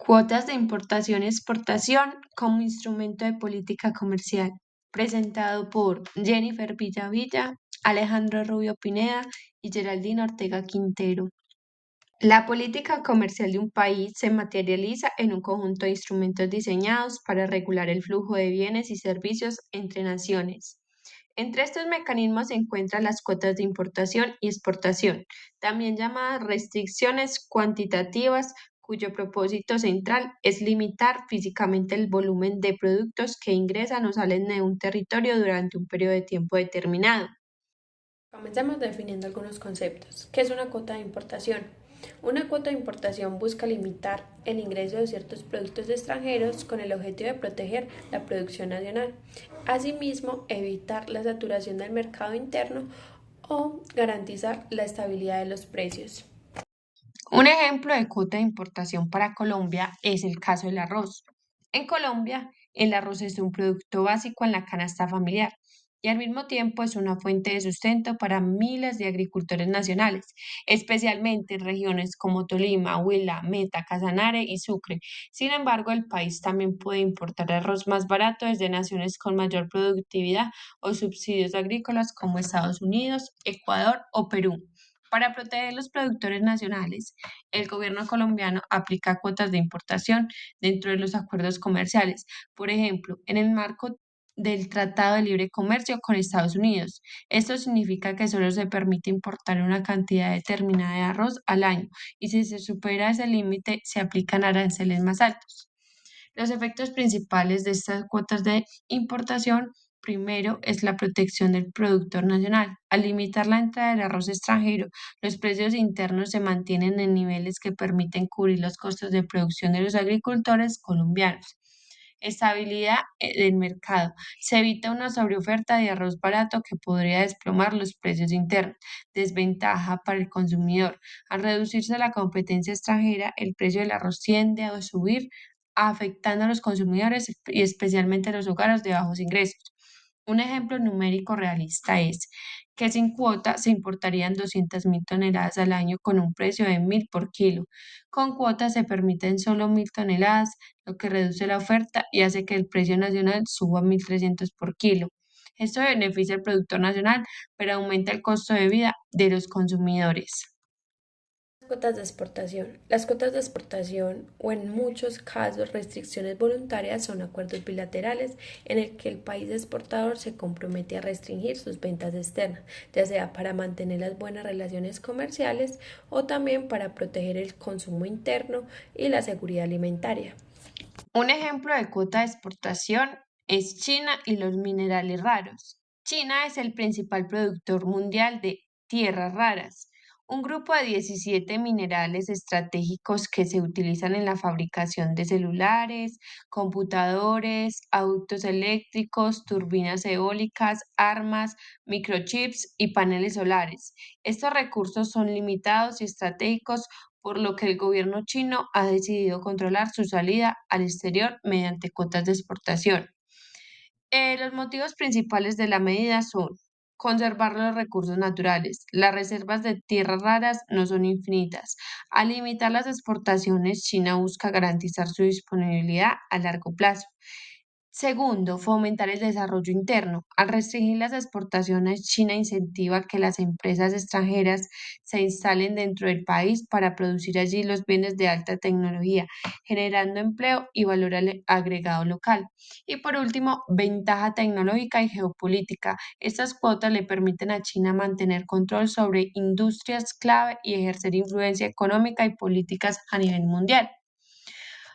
Cuotas de importación y exportación como instrumento de política comercial, presentado por Jennifer Villavilla, Alejandro Rubio Pineda y Geraldine Ortega Quintero. La política comercial de un país se materializa en un conjunto de instrumentos diseñados para regular el flujo de bienes y servicios entre naciones. Entre estos mecanismos se encuentran las cuotas de importación y exportación, también llamadas restricciones cuantitativas, cuyo propósito central es limitar físicamente el volumen de productos que ingresan o salen de un territorio durante un periodo de tiempo determinado. Comencemos definiendo algunos conceptos. ¿Qué es una cuota de importación? Una cuota de importación busca limitar el ingreso de ciertos productos extranjeros con el objetivo de proteger la producción nacional. Asimismo, evitar la saturación del mercado interno o garantizar la estabilidad de los precios. Un ejemplo de cuota de importación para Colombia es el caso del arroz. En Colombia, el arroz es un producto básico en la canasta familiar y al mismo tiempo es una fuente de sustento para miles de agricultores nacionales, especialmente en regiones como Tolima, Huila, Meta, Casanare y Sucre. Sin embargo, el país también puede importar arroz más barato desde naciones con mayor productividad o subsidios agrícolas como Estados Unidos, Ecuador o Perú. Para proteger los productores nacionales, el gobierno colombiano aplica cuotas de importación dentro de los acuerdos comerciales. Por ejemplo, en el marco del Tratado de Libre Comercio con Estados Unidos. Esto significa que solo se permite importar una cantidad determinada de arroz al año y si se supera ese límite se aplican aranceles más altos. Los efectos principales de estas cuotas de importación, primero, es la protección del productor nacional. Al limitar la entrada del arroz extranjero, los precios internos se mantienen en niveles que permiten cubrir los costos de producción de los agricultores colombianos. Estabilidad del mercado. Se evita una sobreoferta de arroz barato que podría desplomar los precios internos. Desventaja para el consumidor. Al reducirse la competencia extranjera, el precio del arroz tiende a subir afectando a los consumidores y especialmente a los hogares de bajos ingresos. Un ejemplo numérico realista es que sin cuota se importarían 200.000 toneladas al año con un precio de 1.000 por kilo. Con cuota se permiten solo 1.000 toneladas, lo que reduce la oferta y hace que el precio nacional suba a 1.300 por kilo. Esto beneficia al productor nacional, pero aumenta el costo de vida de los consumidores. Cuotas de exportación. Las cuotas de exportación o en muchos casos restricciones voluntarias son acuerdos bilaterales en el que el país exportador se compromete a restringir sus ventas externas, ya sea para mantener las buenas relaciones comerciales o también para proteger el consumo interno y la seguridad alimentaria. Un ejemplo de cuota de exportación es China y los minerales raros. China es el principal productor mundial de tierras raras, un grupo de 17 minerales estratégicos que se utilizan en la fabricación de celulares, computadores, autos eléctricos, turbinas eólicas, armas, microchips y paneles solares. Estos recursos son limitados y estratégicos por lo que el gobierno chino ha decidido controlar su salida al exterior mediante cuotas de exportación. Los motivos principales de la medida son conservar los recursos naturales. Las reservas de tierras raras no son infinitas. Al limitar las exportaciones, China busca garantizar su disponibilidad a largo plazo. Segundo, fomentar el desarrollo interno. Al restringir las exportaciones, China incentiva que las empresas extranjeras se instalen dentro del país para producir allí los bienes de alta tecnología, generando empleo y valor agregado local. Y por último, ventaja tecnológica y geopolítica. Estas cuotas le permiten a China mantener control sobre industrias clave y ejercer influencia económica y políticas a nivel mundial.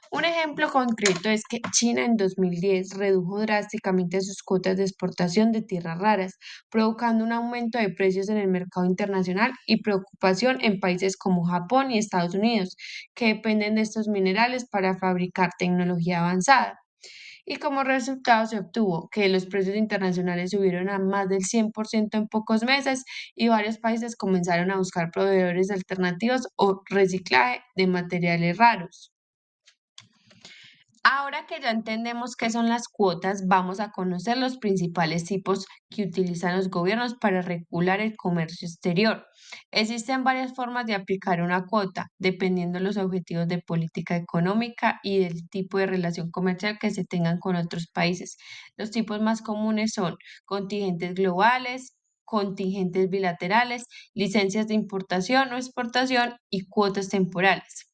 Un ejemplo concreto es que China en 2010 redujo drásticamente sus cuotas de exportación de tierras raras, provocando un aumento de precios en el mercado internacional y preocupación en países como Japón y Estados Unidos, que dependen de estos minerales para fabricar tecnología avanzada. Y como resultado se obtuvo que los precios internacionales subieron a más del 100% en pocos meses y varios países comenzaron a buscar proveedores alternativos o reciclaje de materiales raros. Ahora que ya entendemos qué son las cuotas, vamos a conocer los principales tipos que utilizan los gobiernos para regular el comercio exterior. Existen varias formas de aplicar una cuota, dependiendo de los objetivos de política económica y del tipo de relación comercial que se tengan con otros países. Los tipos más comunes son contingentes globales, contingentes bilaterales, licencias de importación o exportación y cuotas temporales.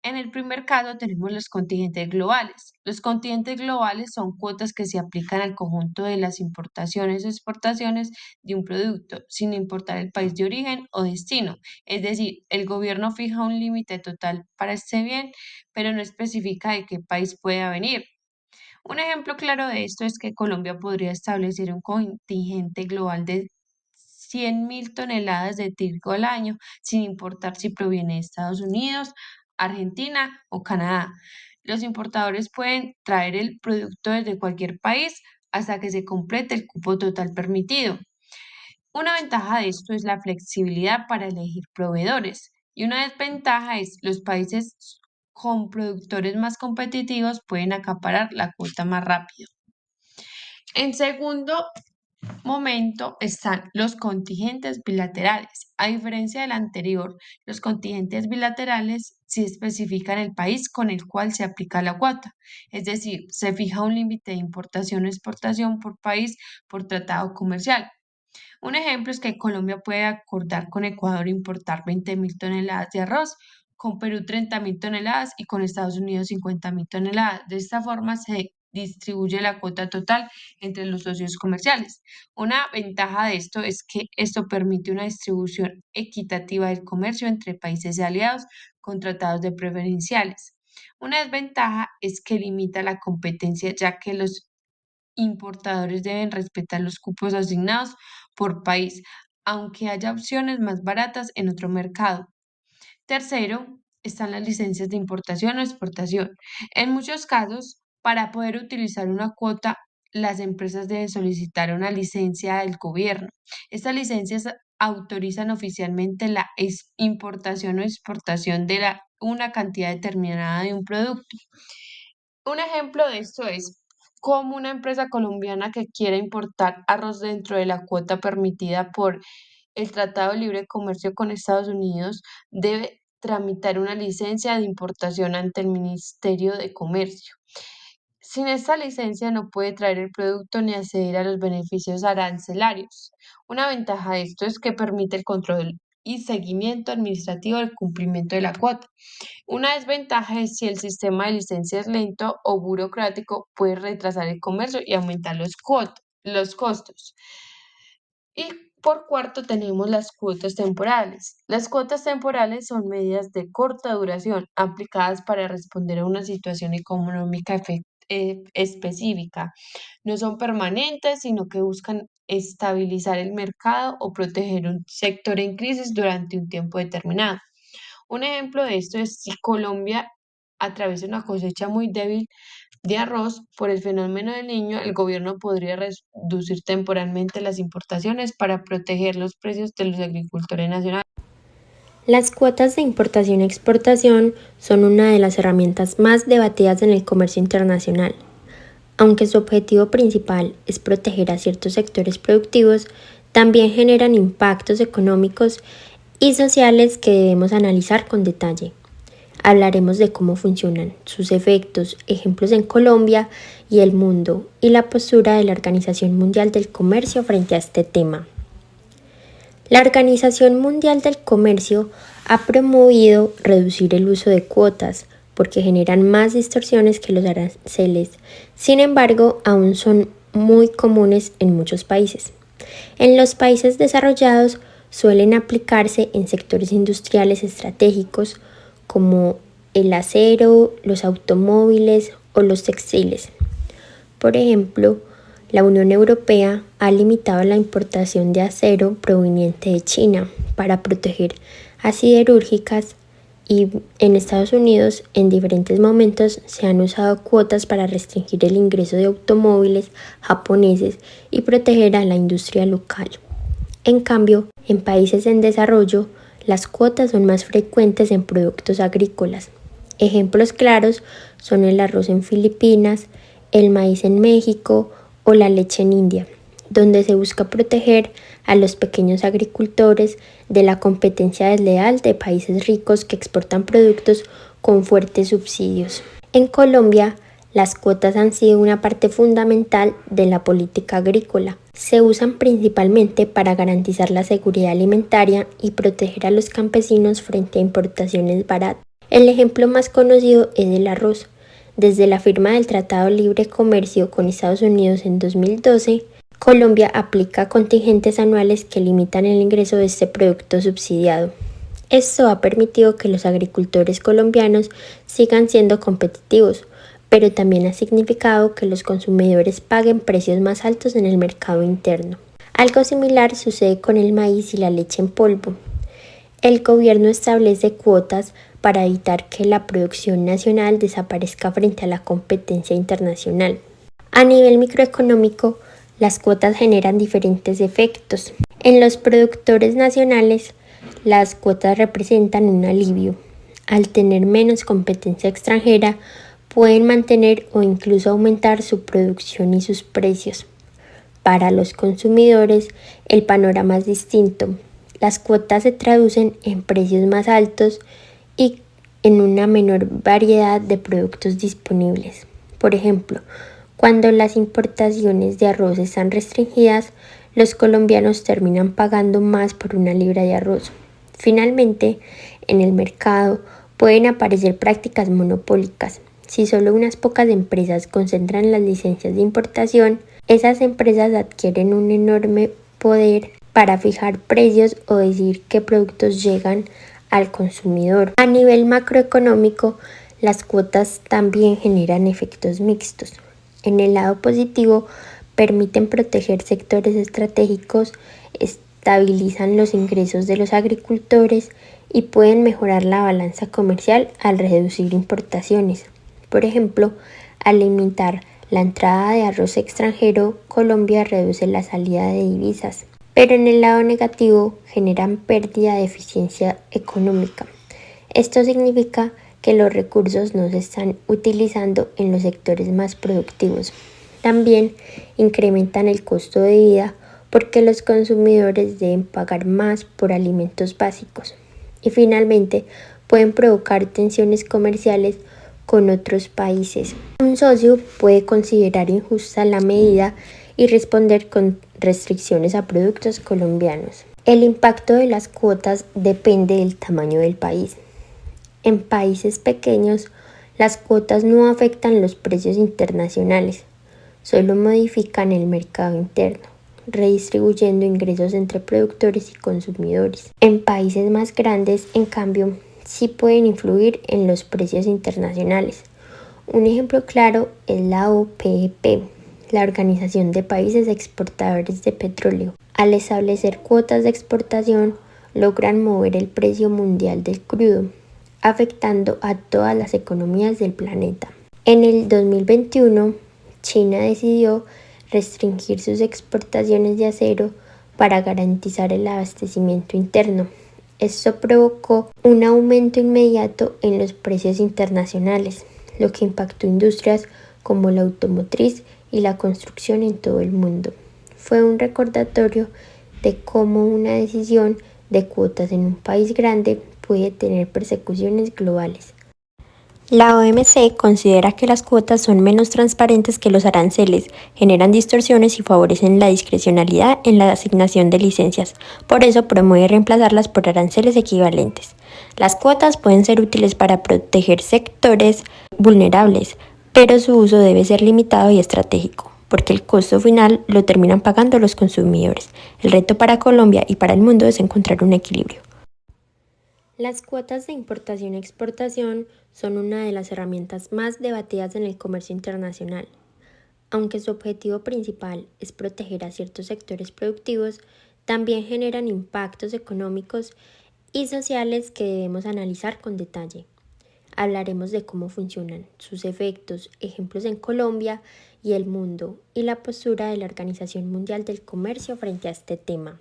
En el primer caso tenemos los contingentes globales. Los contingentes globales son cuotas que se aplican al conjunto de las importaciones o exportaciones de un producto, sin importar el país de origen o destino. Es decir, el gobierno fija un límite total para este bien, pero no especifica de qué país pueda venir. Un ejemplo claro de esto es que Colombia podría establecer un contingente global de 100.000 toneladas de trigo al año, sin importar si proviene de Estados Unidos, Argentina o Canadá. Los importadores pueden traer el producto desde cualquier país hasta que se complete el cupo total permitido. Una ventaja de esto es la flexibilidad para elegir proveedores y una desventaja es los países con productores más competitivos pueden acaparar la cuota más rápido. En segundo momento están los contingentes bilaterales. A diferencia del anterior, los contingentes bilaterales sí especifican el país con el cual se aplica la cuota, es decir, se fija un límite de importación o exportación por país por tratado comercial. Un ejemplo es que Colombia puede acordar con Ecuador importar 20.000 toneladas de arroz, con Perú 30.000 toneladas y con Estados Unidos 50.000 toneladas. De esta forma se distribuye la cuota total entre los socios comerciales. Una ventaja de esto es que esto permite una distribución equitativa del comercio entre países y aliados con tratados de preferenciales. Una desventaja es que limita la competencia ya que los importadores deben respetar los cupos asignados por país, aunque haya opciones más baratas en otro mercado. Tercero, están las licencias de importación o exportación. En muchos casos, para poder utilizar una cuota, las empresas deben solicitar una licencia del gobierno. Estas licencias autorizan oficialmente la importación o exportación de una cantidad determinada de un producto. Un ejemplo de esto es como una empresa colombiana que quiere importar arroz dentro de la cuota permitida por el Tratado de Libre Comercio con Estados Unidos debe tramitar una licencia de importación ante el Ministerio de Comercio. Sin esta licencia no puede traer el producto ni acceder a los beneficios arancelarios. Una ventaja de esto es que permite el control y seguimiento administrativo del cumplimiento de la cuota. Una desventaja es si el sistema de licencia es lento o burocrático, puede retrasar el comercio y aumentar los costos. Y por cuarto tenemos las cuotas temporales. Las cuotas temporales son medidas de corta duración aplicadas para responder a una situación económica específica. No son permanentes, sino que buscan estabilizar el mercado o proteger un sector en crisis durante un tiempo determinado. Un ejemplo de esto es si Colombia atraviesa una cosecha muy débil de arroz por el fenómeno del niño, el gobierno podría reducir temporalmente las importaciones para proteger los precios de los agricultores nacionales. Las cuotas de importación y exportación son una de las herramientas más debatidas en el comercio internacional. Aunque su objetivo principal es proteger a ciertos sectores productivos, también generan impactos económicos y sociales que debemos analizar con detalle. Hablaremos de cómo funcionan, sus efectos, ejemplos en Colombia y el mundo, y la postura de la Organización Mundial del Comercio frente a este tema. La Organización Mundial del Comercio ha promovido reducir el uso de cuotas porque generan más distorsiones que los aranceles. Sin embargo, aún son muy comunes en muchos países. En los países desarrollados suelen aplicarse en sectores industriales estratégicos como el acero, los automóviles o los textiles. Por ejemplo, la Unión Europea ha limitado la importación de acero proveniente de China para proteger a siderúrgicas y en Estados Unidos en diferentes momentos se han usado cuotas para restringir el ingreso de automóviles japoneses y proteger a la industria local. En cambio, en países en desarrollo, las cuotas son más frecuentes en productos agrícolas. Ejemplos claros son el arroz en Filipinas, el maíz en México o la leche en India, donde se busca proteger a los pequeños agricultores de la competencia desleal de países ricos que exportan productos con fuertes subsidios. En Colombia, las cuotas han sido una parte fundamental de la política agrícola. Se usan principalmente para garantizar la seguridad alimentaria y proteger a los campesinos frente a importaciones baratas. El ejemplo más conocido es el arroz. Desde la firma del Tratado de Libre Comercio con Estados Unidos en 2012, Colombia aplica contingentes anuales que limitan el ingreso de este producto subsidiado. Esto ha permitido que los agricultores colombianos sigan siendo competitivos, pero también ha significado que los consumidores paguen precios más altos en el mercado interno. Algo similar sucede con el maíz y la leche en polvo. El gobierno establece cuotas para evitar que la producción nacional desaparezca frente a la competencia internacional. A nivel microeconómico, las cuotas generan diferentes efectos. En los productores nacionales, las cuotas representan un alivio. Al tener menos competencia extranjera, pueden mantener o incluso aumentar su producción y sus precios. Para los consumidores, el panorama es distinto. Las cuotas se traducen en precios más altos y en una menor variedad de productos disponibles. Por ejemplo, cuando las importaciones de arroz están restringidas, los colombianos terminan pagando más por una libra de arroz. Finalmente, en el mercado pueden aparecer prácticas monopólicas. Si solo unas pocas empresas concentran las licencias de importación, esas empresas adquieren un enorme poder para fijar precios o decidir qué productos llegan al consumidor. A nivel macroeconómico, las cuotas también generan efectos mixtos. En el lado positivo, permiten proteger sectores estratégicos, estabilizan los ingresos de los agricultores y pueden mejorar la balanza comercial al reducir importaciones. Por ejemplo, al limitar la entrada de arroz extranjero, Colombia reduce la salida de divisas, pero en el lado negativo generan pérdida de eficiencia económica. Esto significa que los recursos no se están utilizando en los sectores más productivos. También incrementan el costo de vida porque los consumidores deben pagar más por alimentos básicos. Y finalmente pueden provocar tensiones comerciales con otros países. Un socio puede considerar injusta la medida y responder con restricciones a productos colombianos. El impacto de las cuotas depende del tamaño del país. En países pequeños, las cuotas no afectan los precios internacionales, solo modifican el mercado interno, redistribuyendo ingresos entre productores y consumidores. En países más grandes, en cambio, sí pueden influir en los precios internacionales. Un ejemplo claro es la OPEP, la Organización de Países Exportadores de Petróleo. Al establecer cuotas de exportación, logran mover el precio mundial del crudo, afectando a todas las economías del planeta. En el 2021, China decidió restringir sus exportaciones de acero para garantizar el abastecimiento interno. Esto provocó un aumento inmediato en los precios internacionales, lo que impactó industrias como la automotriz y la construcción en todo el mundo. Fue un recordatorio de cómo una decisión de cuotas en un país grande puede tener persecuciones globales. La OMC considera que las cuotas son menos transparentes que los aranceles, generan distorsiones y favorecen la discrecionalidad en la asignación de licencias. Por eso promueve reemplazarlas por aranceles equivalentes. Las cuotas pueden ser útiles para proteger sectores vulnerables, pero su uso debe ser limitado y estratégico, porque el costo final lo terminan pagando los consumidores. El reto para Colombia y para el mundo es encontrar un equilibrio. Las cuotas de importación y exportación son una de las herramientas más debatidas en el comercio internacional. Aunque su objetivo principal es proteger a ciertos sectores productivos, también generan impactos económicos y sociales que debemos analizar con detalle. Hablaremos de cómo funcionan, sus efectos, ejemplos en Colombia y el mundo, y la postura de la Organización Mundial del Comercio frente a este tema.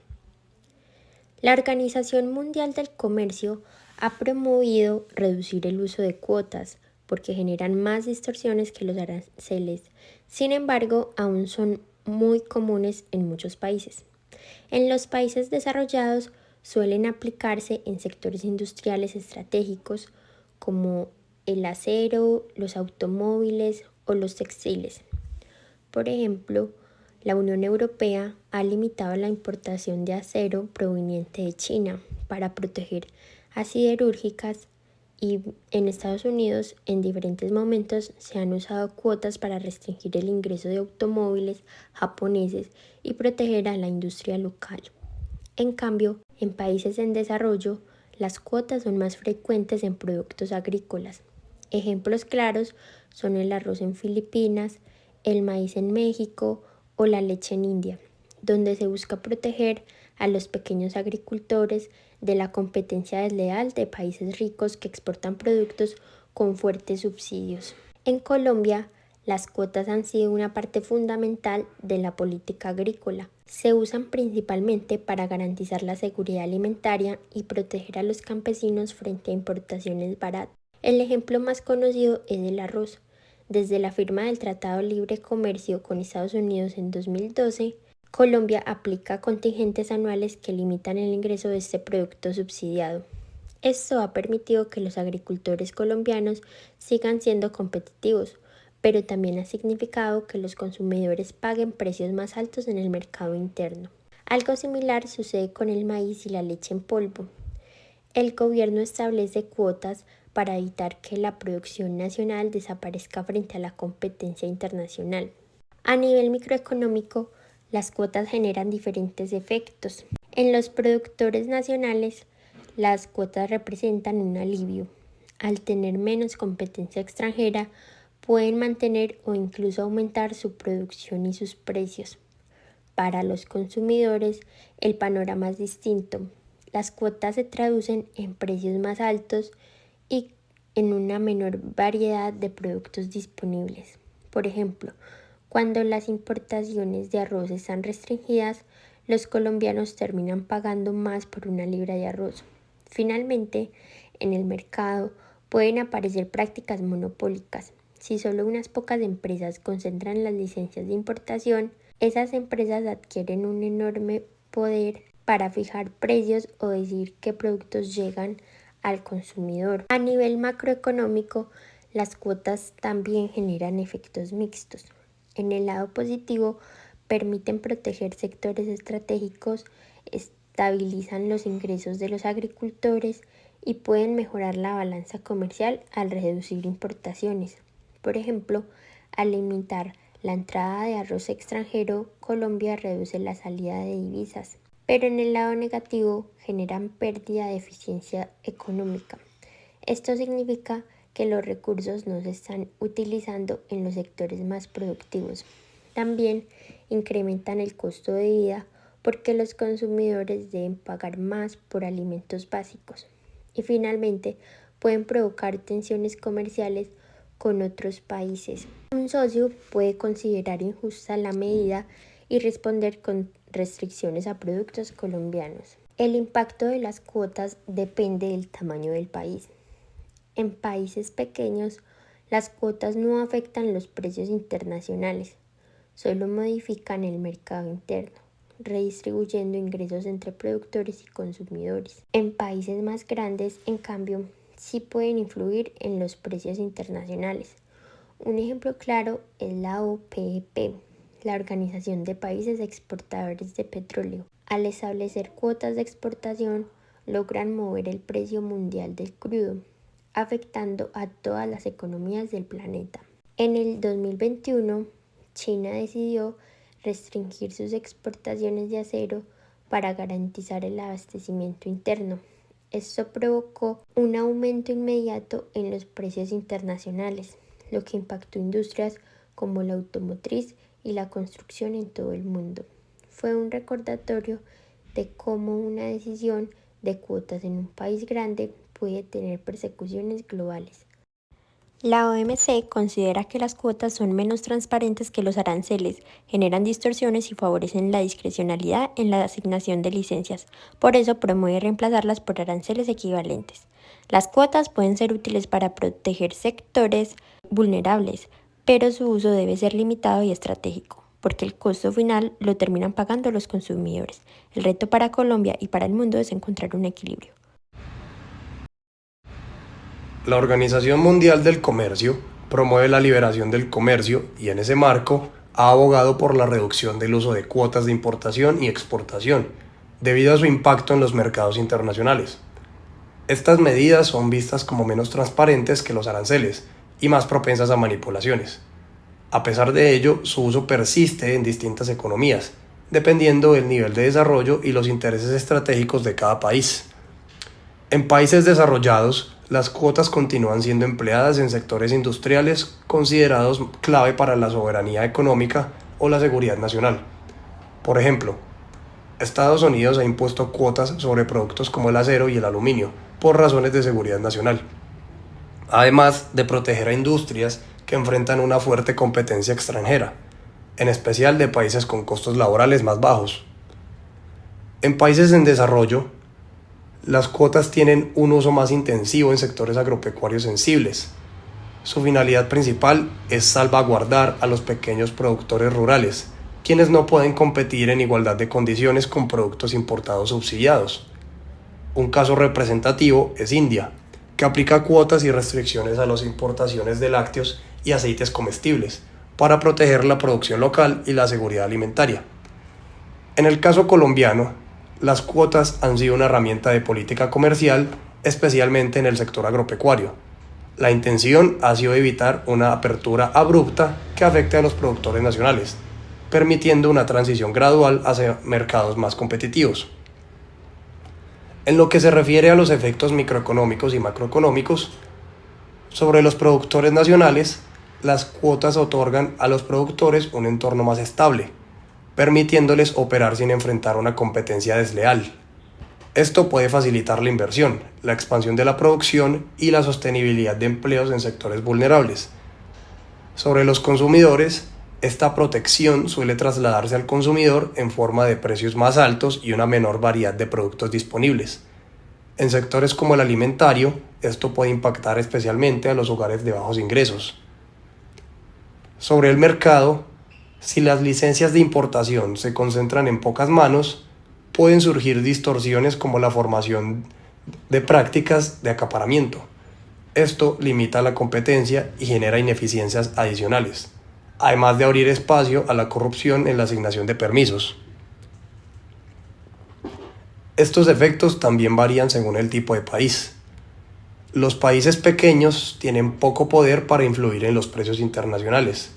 La Organización Mundial del Comercio ha promovido reducir el uso de cuotas porque generan más distorsiones que los aranceles. Sin embargo, aún son muy comunes en muchos países. En los países desarrollados suelen aplicarse en sectores industriales estratégicos como el acero, los automóviles o los textiles. Por ejemplo, la Unión Europea ha limitado la importación de acero proveniente de China para proteger a siderúrgicas y en Estados Unidos en diferentes momentos se han usado cuotas para restringir el ingreso de automóviles japoneses y proteger a la industria local. En cambio, en países en desarrollo, las cuotas son más frecuentes en productos agrícolas. Ejemplos claros son el arroz en Filipinas, el maíz en México o la leche en India, donde se busca proteger a los pequeños agricultores de la competencia desleal de países ricos que exportan productos con fuertes subsidios. En Colombia, las cuotas han sido una parte fundamental de la política agrícola. Se usan principalmente para garantizar la seguridad alimentaria y proteger a los campesinos frente a importaciones baratas. El ejemplo más conocido es el arroz. Desde la firma del Tratado de Libre Comercio con Estados Unidos en 2012, Colombia aplica contingentes anuales que limitan el ingreso de este producto subsidiado. Esto ha permitido que los agricultores colombianos sigan siendo competitivos, pero también ha significado que los consumidores paguen precios más altos en el mercado interno. Algo similar sucede con el maíz y la leche en polvo. El gobierno establece cuotas para evitar que la producción nacional desaparezca frente a la competencia internacional. A nivel microeconómico, las cuotas generan diferentes efectos. En los productores nacionales, las cuotas representan un alivio. Al tener menos competencia extranjera, pueden mantener o incluso aumentar su producción y sus precios. Para los consumidores, el panorama es distinto. Las cuotas se traducen en precios más altos y en una menor variedad de productos disponibles. Por ejemplo, cuando las importaciones de arroz están restringidas, los colombianos terminan pagando más por una libra de arroz. Finalmente, en el mercado pueden aparecer prácticas monopólicas. Si solo unas pocas empresas concentran las licencias de importación, esas empresas adquieren un enorme poder para fijar precios o decir qué productos llegan al consumidor. A nivel macroeconómico, las cuotas también generan efectos mixtos. En el lado positivo, permiten proteger sectores estratégicos, estabilizan los ingresos de los agricultores y pueden mejorar la balanza comercial al reducir importaciones. Por ejemplo, al limitar la entrada de arroz extranjero, Colombia reduce la salida de divisas, pero en el lado negativo generan pérdida de eficiencia económica. Esto significa que los recursos no se están utilizando en los sectores más productivos. También incrementan el costo de vida porque los consumidores deben pagar más por alimentos básicos. Y finalmente pueden provocar tensiones comerciales con otros países. Un socio puede considerar injusta la medida y responder con restricciones a productos colombianos. El impacto de las cuotas depende del tamaño del país. En países pequeños, las cuotas no afectan los precios internacionales, solo modifican el mercado interno, redistribuyendo ingresos entre productores y consumidores. En países más grandes, en cambio, sí pueden influir en los precios internacionales. Un ejemplo claro es la OPEP, la Organización de Países Exportadores de Petróleo. Al establecer cuotas de exportación, logran mover el precio mundial del crudo, afectando a todas las economías del planeta. En el 2021, China decidió restringir sus exportaciones de acero para garantizar el abastecimiento interno. Esto provocó un aumento inmediato en los precios internacionales, lo que impactó industrias como la automotriz y la construcción en todo el mundo. Fue un recordatorio de cómo una decisión de cuotas en un país grande puede tener persecuciones globales. La OMC considera que las cuotas son menos transparentes que los aranceles, generan distorsiones y favorecen la discrecionalidad en la asignación de licencias. Por eso promueve reemplazarlas por aranceles equivalentes. Las cuotas pueden ser útiles para proteger sectores vulnerables, pero su uso debe ser limitado y estratégico, porque el costo final lo terminan pagando los consumidores. El reto para Colombia y para el mundo es encontrar un equilibrio. La Organización Mundial del Comercio promueve la liberación del comercio y en ese marco ha abogado por la reducción del uso de cuotas de importación y exportación, debido a su impacto en los mercados internacionales. Estas medidas son vistas como menos transparentes que los aranceles y más propensas a manipulaciones. A pesar de ello, su uso persiste en distintas economías, dependiendo del nivel de desarrollo y los intereses estratégicos de cada país. En países desarrollados, las cuotas continúan siendo empleadas en sectores industriales considerados clave para la soberanía económica o la seguridad nacional. Por ejemplo, Estados Unidos ha impuesto cuotas sobre productos como el acero y el aluminio por razones de seguridad nacional, además de proteger a industrias que enfrentan una fuerte competencia extranjera, en especial de países con costos laborales más bajos. En países en desarrollo, las cuotas tienen un uso más intensivo en sectores agropecuarios sensibles. Su finalidad principal es salvaguardar a los pequeños productores rurales, quienes no pueden competir en igualdad de condiciones con productos importados subsidiados. Un caso representativo es India, que aplica cuotas y restricciones a las importaciones de lácteos y aceites comestibles para proteger la producción local y la seguridad alimentaria. En el caso colombiano, las cuotas han sido una herramienta de política comercial, especialmente en el sector agropecuario. La intención ha sido evitar una apertura abrupta que afecte a los productores nacionales, permitiendo una transición gradual hacia mercados más competitivos. En lo que se refiere a los efectos microeconómicos y macroeconómicos, sobre los productores nacionales, las cuotas otorgan a los productores un entorno más estable, permitiéndoles operar sin enfrentar una competencia desleal. Esto puede facilitar la inversión, la expansión de la producción y la sostenibilidad de empleos en sectores vulnerables. Sobre los consumidores, esta protección suele trasladarse al consumidor en forma de precios más altos y una menor variedad de productos disponibles. En sectores como el alimentario, esto puede impactar especialmente a los hogares de bajos ingresos. Sobre el mercado, si las licencias de importación se concentran en pocas manos, pueden surgir distorsiones como la formación de prácticas de acaparamiento. Esto limita la competencia y genera ineficiencias adicionales, además de abrir espacio a la corrupción en la asignación de permisos. Estos efectos también varían según el tipo de país. Los países pequeños tienen poco poder para influir en los precios internacionales.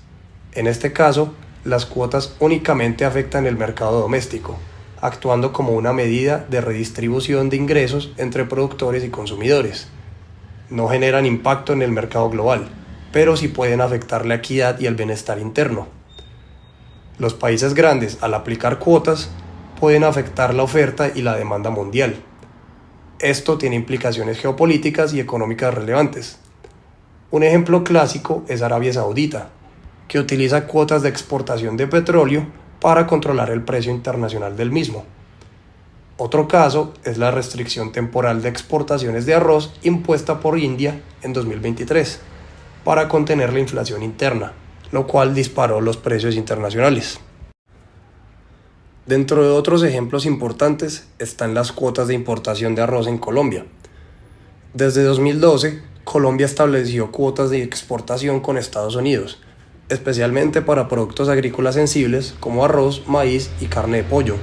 En este caso, las cuotas únicamente afectan el mercado doméstico, actuando como una medida de redistribución de ingresos entre productores y consumidores. No generan impacto en el mercado global, pero sí pueden afectar la equidad y el bienestar interno. Los países grandes, al aplicar cuotas, pueden afectar la oferta y la demanda mundial. Esto tiene implicaciones geopolíticas y económicas relevantes. Un ejemplo clásico es Arabia Saudita, que utiliza cuotas de exportación de petróleo para controlar el precio internacional del mismo. Otro caso es la restricción temporal de exportaciones de arroz impuesta por India en 2023 para contener la inflación interna, lo cual disparó los precios internacionales. Dentro de otros ejemplos importantes están las cuotas de importación de arroz en Colombia. Desde 2012, Colombia estableció cuotas de exportación con Estados Unidos, especialmente para productos agrícolas sensibles como arroz, maíz y carne de pollo.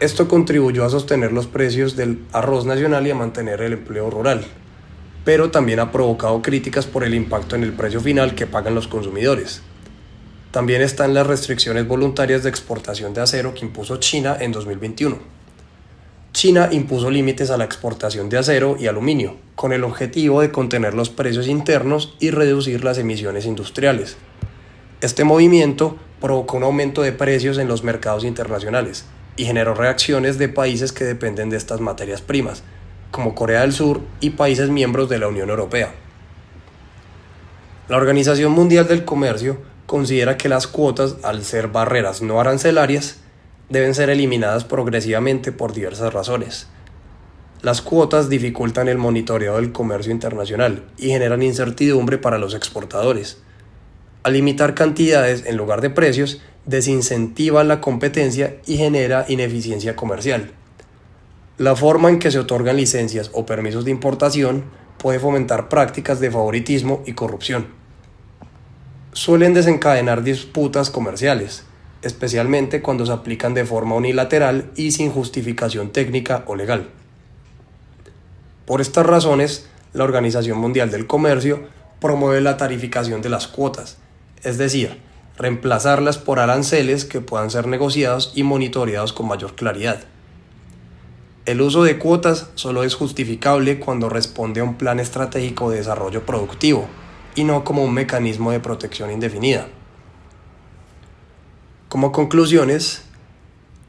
Esto contribuyó a sostener los precios del arroz nacional y a mantener el empleo rural, pero también ha provocado críticas por el impacto en el precio final que pagan los consumidores. También están las restricciones voluntarias de exportación de acero que impuso China en 2021. China impuso límites a la exportación de acero y aluminio, con el objetivo de contener los precios internos y reducir las emisiones industriales. Este movimiento provocó un aumento de precios en los mercados internacionales y generó reacciones de países que dependen de estas materias primas, como Corea del Sur y países miembros de la Unión Europea. La Organización Mundial del Comercio considera que las cuotas, al ser barreras no arancelarias, deben ser eliminadas progresivamente por diversas razones. Las cuotas dificultan el monitoreo del comercio internacional y generan incertidumbre para los exportadores. Al limitar cantidades en lugar de precios, desincentiva la competencia y genera ineficiencia comercial. La forma en que se otorgan licencias o permisos de importación puede fomentar prácticas de favoritismo y corrupción. Suelen desencadenar disputas comerciales, especialmente cuando se aplican de forma unilateral y sin justificación técnica o legal. Por estas razones, la Organización Mundial del Comercio promueve la tarificación de las cuotas, es decir, reemplazarlas por aranceles que puedan ser negociados y monitoreados con mayor claridad. El uso de cuotas solo es justificable cuando responde a un plan estratégico de desarrollo productivo y no como un mecanismo de protección indefinida. Como conclusiones,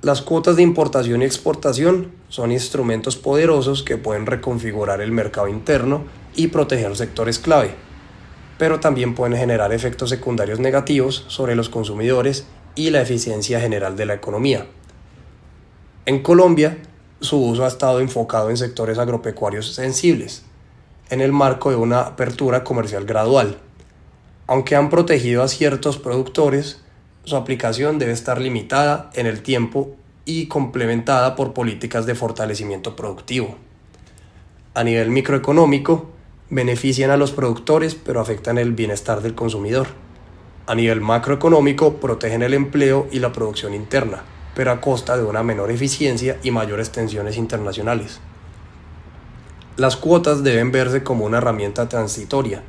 las cuotas de importación y exportación son instrumentos poderosos que pueden reconfigurar el mercado interno y proteger sectores clave, pero también pueden generar efectos secundarios negativos sobre los consumidores y la eficiencia general de la economía. En Colombia, su uso ha estado enfocado en sectores agropecuarios sensibles, en el marco de una apertura comercial gradual. Aunque han protegido a ciertos productores, su aplicación debe estar limitada en el tiempo y complementada por políticas de fortalecimiento productivo. A nivel microeconómico, benefician a los productores pero afectan el bienestar del consumidor. A nivel macroeconómico, protegen el empleo y la producción interna, pero a costa de una menor eficiencia y mayores tensiones internacionales. Las cuotas deben verse como una herramienta transitoria,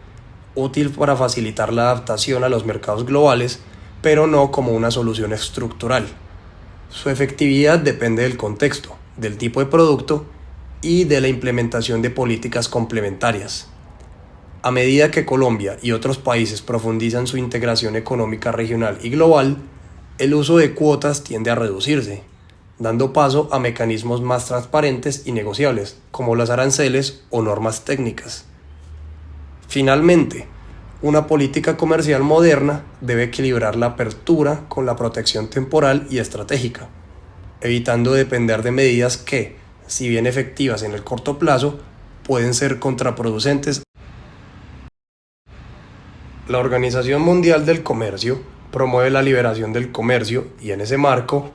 útil para facilitar la adaptación a los mercados globales, pero no como una solución estructural. Su efectividad depende del contexto, del tipo de producto y de la implementación de políticas complementarias. A medida que Colombia y otros países profundizan su integración económica regional y global, el uso de cuotas tiende a reducirse, dando paso a mecanismos más transparentes y negociables, como los aranceles o normas técnicas. Finalmente, una política comercial moderna debe equilibrar la apertura con la protección temporal y estratégica, evitando depender de medidas que, si bien efectivas en el corto plazo, pueden ser contraproducentes. La Organización Mundial del Comercio promueve la liberación del comercio y en ese marco